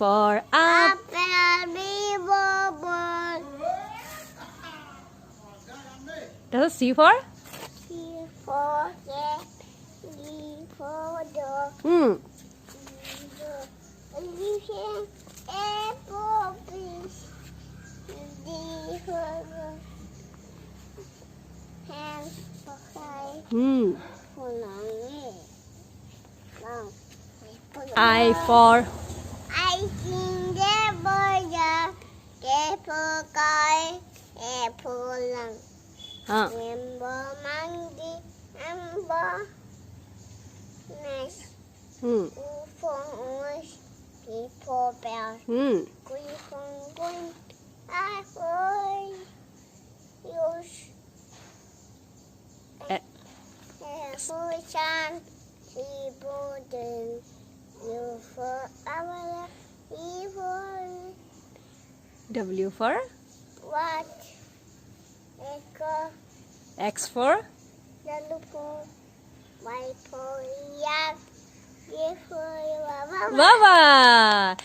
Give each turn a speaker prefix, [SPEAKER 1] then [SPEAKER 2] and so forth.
[SPEAKER 1] for up.
[SPEAKER 2] Apple, B for ball.
[SPEAKER 1] Does it C for?
[SPEAKER 2] C for cat. D for dog.
[SPEAKER 1] Hmm.
[SPEAKER 2] A for fish. D for hand for kite.
[SPEAKER 1] Hmm.
[SPEAKER 2] For long.
[SPEAKER 1] I for
[SPEAKER 2] I sing the bird. K for kite. A for long. M for monkey. M for nest.
[SPEAKER 1] Hmm.
[SPEAKER 2] U for orange. P for bear.
[SPEAKER 1] Hmm.
[SPEAKER 2] Q for queen. I for use.
[SPEAKER 1] Eh.
[SPEAKER 2] A for sun. C for den. U for umbrella. E for
[SPEAKER 1] W for
[SPEAKER 2] what? Echo.
[SPEAKER 1] X for
[SPEAKER 2] W for Y for yak. Z for Baba.
[SPEAKER 1] Baba.